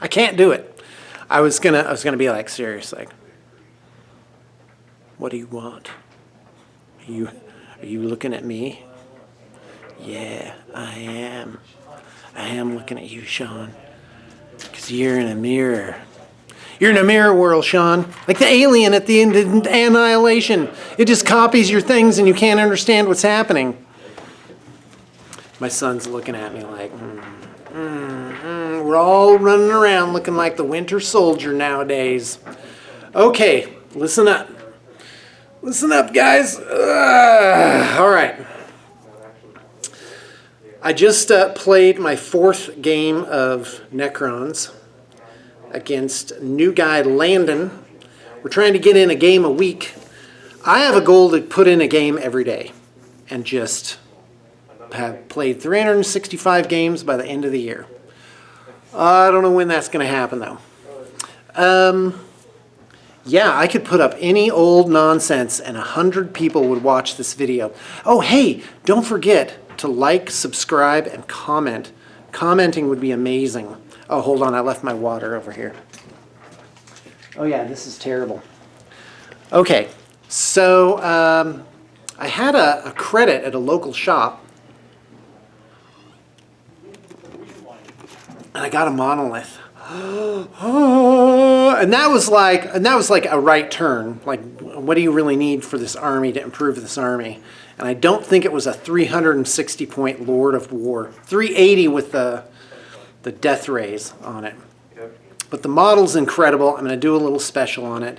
I can't do it. I was gonna be like, serious, like, what do you want? Are you looking at me? Yeah, I am. I am looking at you, Sean. Because you're in a mirror. You're in a mirror world, Sean. Like the alien at the end of Annihilation. It just copies your things and you can't understand what's happening. My son's looking at me like, we're all running around looking like the Winter Soldier nowadays. Okay, listen up. Listen up, guys. All right. I just played my 4th game of Necrons against new guy Landon. We're trying to get in a game a week. I have a goal to put in a game every day and just have played 365 games by the end of the year. I don't know when that's going to happen, though. Yeah, I could put up any old nonsense and 100 people would watch this video. Oh, hey, don't forget to like, subscribe, and comment. Commenting would be amazing. Oh, hold on, I left my water over here. Oh yeah, this is terrible. Okay, so I had a credit at a local shop. And I got a monolith. And that was like a right turn. Like, what do you really need for this army to improve this army? And I don't think it was a 360 point Lord of War. 380 with the death rays on it. But the model's incredible. I'm going to do a little special on it.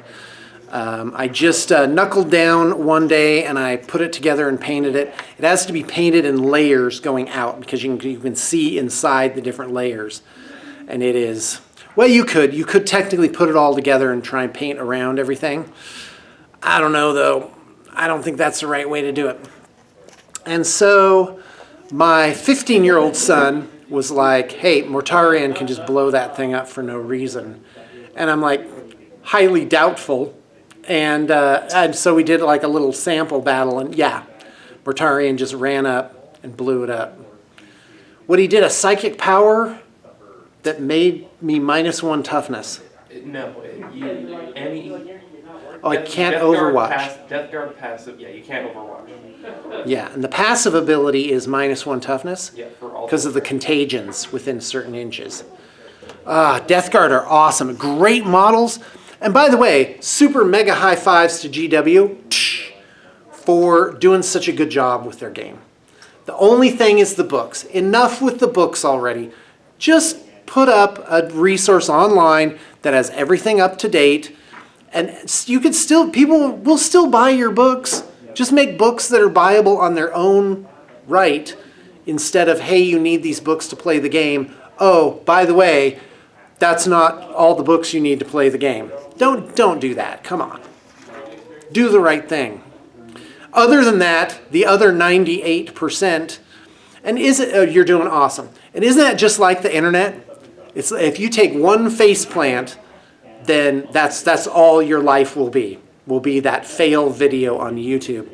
I just knuckled down one day and I put it together and painted it. It has to be painted in layers going out because you can see inside the different layers. And it is, well, you could technically put it all together and try and paint around everything. I don't know, though. I don't think that's the right way to do it. And so my 15-year-old son was like, hey, Mortarion can just blow that thing up for no reason. And I'm like, highly doubtful. And so we did like a little sample battle, and yeah, Mortarion just ran up and blew it up. What he did, a psychic power that made me -1 toughness. No, Oh, I can't overwatch. Death Guard passive, yeah, you can't overwatch. Yeah, and the passive ability is -1 toughness. Yeah, for all. Because of the contagions within certain inches. Death Guard are awesome. Great models. And by the way, super mega high fives to GW for doing such a good job with their game. The only thing is the books. Enough with the books already. Just put up a resource online that has everything up to date. And you could still, people will still buy your books. Just make books that are buyable on their own right instead of, hey, you need these books to play the game. Oh, by the way, that's not all the books you need to play the game. Don't do that. Come on. Do the right thing. Other than that, the other 98%, and you're doing awesome. And isn't that just like the internet? It's if you take one face plant, then that's all your life will be that fail video on YouTube.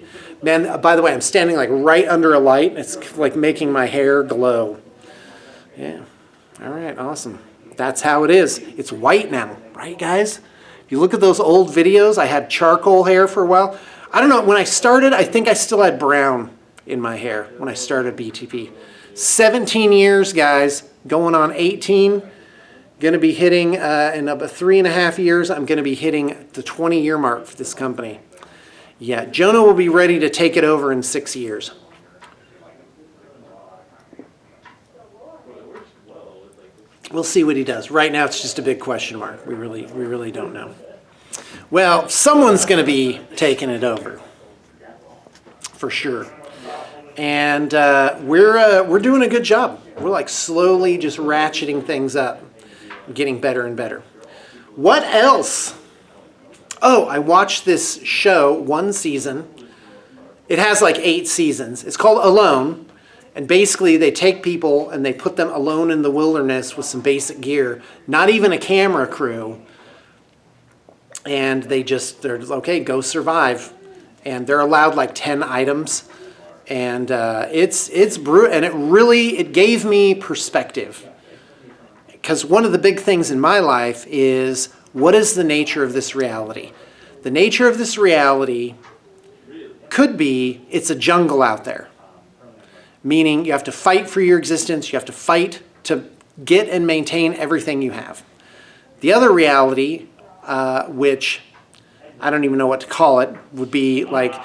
Man, by the way, I'm standing like right under a light. It's like making my hair glow. Yeah. All right, awesome. That's how it is. It's white now, right, guys? If you look at those old videos, I had charcoal hair for a while. I don't know, when I started, I think I still had brown in my hair when I started BTP. 17 years, guys, going on 18. Going to be hitting, in about 3.5 years, I'm going to be hitting the 20-year mark for this company. Yeah, Jonah will be ready to take it over in 6 years. We'll see what he does. Right now, it's just a big question mark. We really don't know. Well, someone's going to be taking it over, for sure. And we're doing a good job. We're like slowly just ratcheting things up, getting better and better. What else? Oh, I watched this show, one season. It has like 8 seasons. It's called Alone. And basically they take people and they put them alone in the wilderness with some basic gear, not even a camera crew. And they're okay, go survive. And they're allowed like 10 items. And it's brutal, and it gave me perspective. because one of the big things in my life is, what is the nature of this reality? The nature of this reality could be, it's a jungle out there. Meaning you have to fight for your existence, you have to fight to get and maintain everything you have. The other reality, which I don't even know what to call it, would be like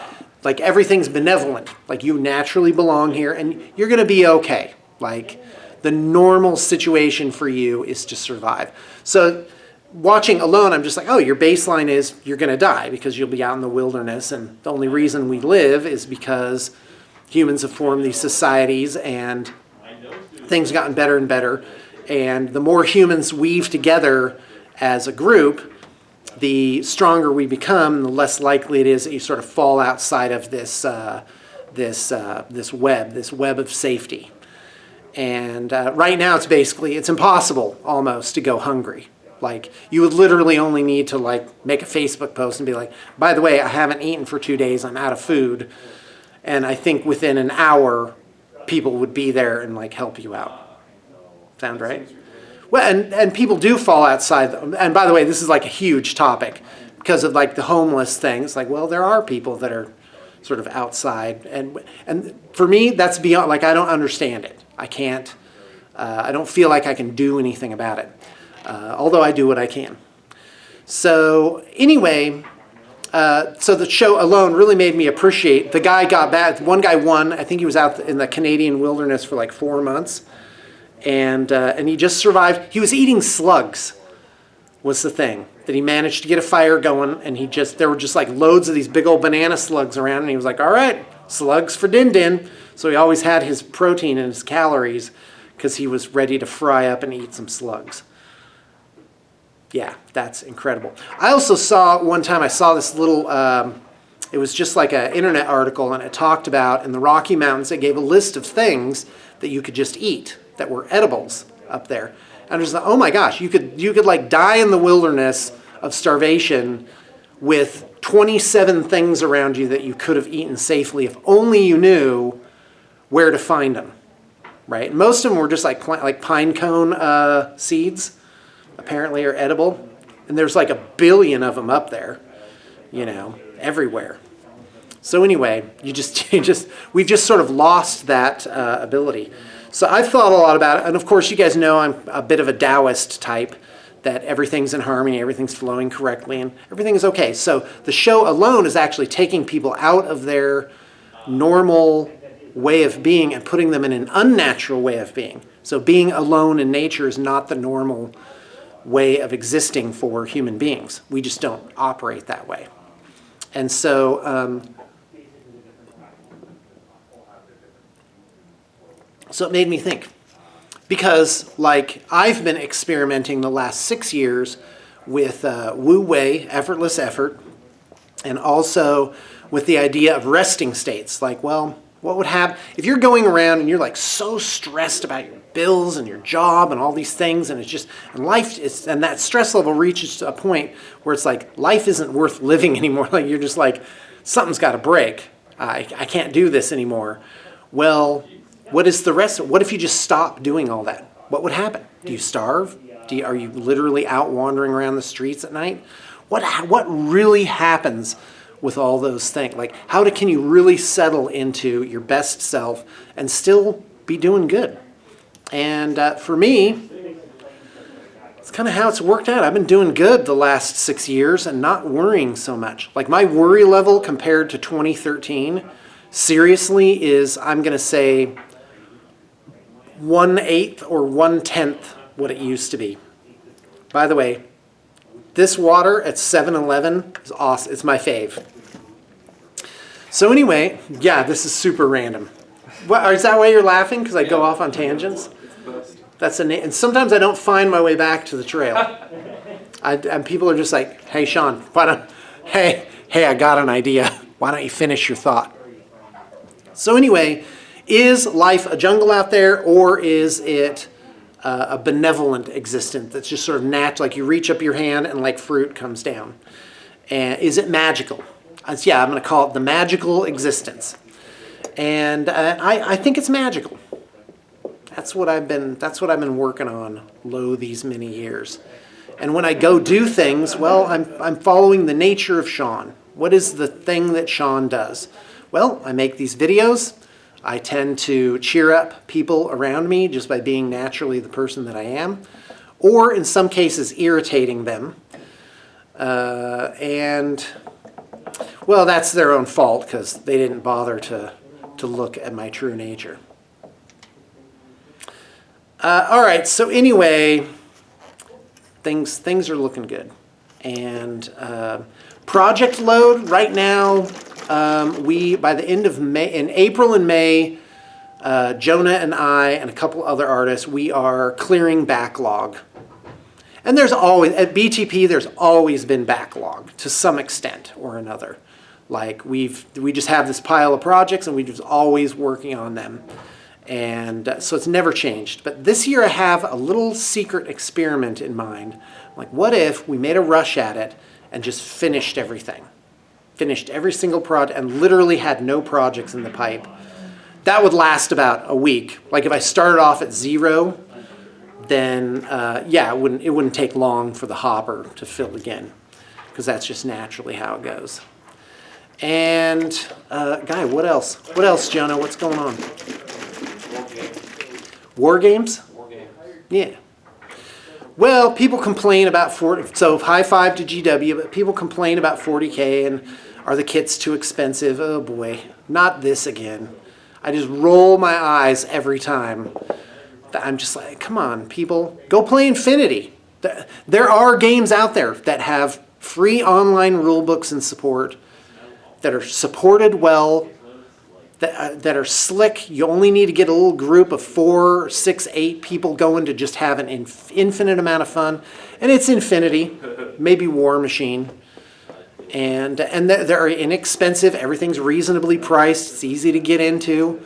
everything's benevolent. Like you naturally belong here and you're going to be okay. Like the normal situation for you is to survive. So watching Alone, I'm just like, oh, your baseline is you're going to die because you'll be out in the wilderness. And the only reason we live is because humans have formed these societies and things have gotten better and better. And the more humans weave together as a group, the stronger we become, the less likely it is that you sort of fall outside of this web of safety. And right now it's impossible almost to go hungry. Like you would literally only need to like make a Facebook post and be like, by the way, I haven't eaten for 2 days, I'm out of food. And I think within an hour, people would be there and like help you out. Sound right? Well, and people do fall outside. And by the way, this is like a huge topic because of like the homeless thing. It's like, well, there are people that are sort of outside. And for me, that's beyond, like, I don't understand it. I can't, I don't feel like I can do anything about it. Although I do what I can. So anyway, so the show Alone really made me appreciate, the guy got back, one guy won, I think he was out in the Canadian wilderness for like 4 months. And he just survived. He was eating slugs, was the thing. That he managed to get a fire going, and there were just like loads of these big old banana slugs around, and he was like, all right, slugs for din-din. So he always had his protein and his calories because he was ready to fry up and eat some slugs. Yeah, that's incredible. I also saw, one time I saw this little, it was just like an internet article, and it talked about in the Rocky Mountains, it gave a list of things that you could just eat that were edibles up there. And I was like, oh my gosh, you could like die in the wilderness of starvation with 27 things around you that you could have eaten safely if only you knew where to find them, right? Most of them were just like pine cone seeds, apparently are edible. And there's like 1 billion of them up there, everywhere. So anyway, we've just sort of lost that ability. So I've thought a lot about it, and of course you guys know I'm a bit of a Taoist type, that everything's in harmony, everything's flowing correctly, and everything is okay. So the show Alone is actually taking people out of their normal way of being and putting them in an unnatural way of being. So being alone in nature is not the normal way of existing for human beings. We just don't operate that way. And so so it made me think, because like I've been experimenting the last 6 years with Wu Wei, effortless effort, and also with the idea of resting states. Like, well, what would happen if you're going around and you're like so stressed about your bills and your job and all these things, and it's just, and life is, and that stress level reaches a point where it's like life isn't worth living anymore. Like you're just like, something's got to break. I can't do this anymore. Well, what is the rest? What if you just stop doing all that? What would happen? Do you starve? Are you literally out wandering around the streets at night? What really happens with all those things? Like, can you really settle into your best self and still be doing good? And for me, it's kind of how it's worked out. I've been doing good the last 6 years and not worrying so much. Like my worry level compared to 2013, seriously, is, I'm going to say, 1/8 or 1/10 what it used to be. By the way, this water at 7-Eleven is awesome. It's my fave. So anyway, yeah, this is super random. Is that why you're laughing? Because I go off on tangents? That's and sometimes I don't find my way back to the trail. And people are just like, hey, Sean, hey, I got an idea. Why don't you finish your thought? So anyway, is life a jungle out there, or is it a benevolent existence that's just sort of natural, like you reach up your hand and like fruit comes down? And is it magical? I'm going to call it the magical existence. And I think it's magical. That's what I've been working on these many years. And when I go do things, well, I'm following the nature of Sean. What is the thing that Sean does? Well, I make these videos. I tend to cheer up people around me just by being naturally the person that I am, or in some cases irritating them. And well, that's their own fault because they didn't bother to look at my true nature. All right, so anyway, things are looking good. And project load right now, we, by the end of May, in April and May, Jonah and I and a couple other artists, we are clearing backlog. And there's always, at BTP, there's always been backlog to some extent or another. Like we just have this pile of projects and we're just always working on them. And so it's never changed. But this year I have a little secret experiment in mind. Like, what if we made a rush at it and just finished everything? Finished every single project and literally had no projects in the pipe. That would last about a week. Like if I started off at 0, then yeah, it wouldn't take long for the hopper to fill again, because that's just naturally how it goes. And Guy, what else? What else, Jonah? What's going on? War games? War games. Yeah. Well, people complain about 40. So high five to GW, but people complain about 40K and are the kits too expensive? Oh boy, not this again. I just roll my eyes every time. I'm just like, come on, people, go play Infinity. There are games out there that have free online rule books and support, that are supported well, that are slick. You only need to get a little group of 4, 6, 8 people going to just have an infinite amount of fun. And it's Infinity, maybe War Machine. And they're inexpensive. Everything's reasonably priced. It's easy to get into.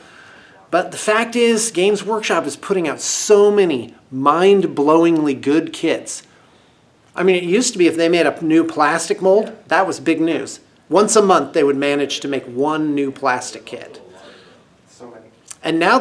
But the fact is, Games Workshop is putting out so many mind-blowingly good kits. I mean, it used to be if they made a new plastic mold, that was big news. Once a month, they would manage to make one new plastic kit. So many. And now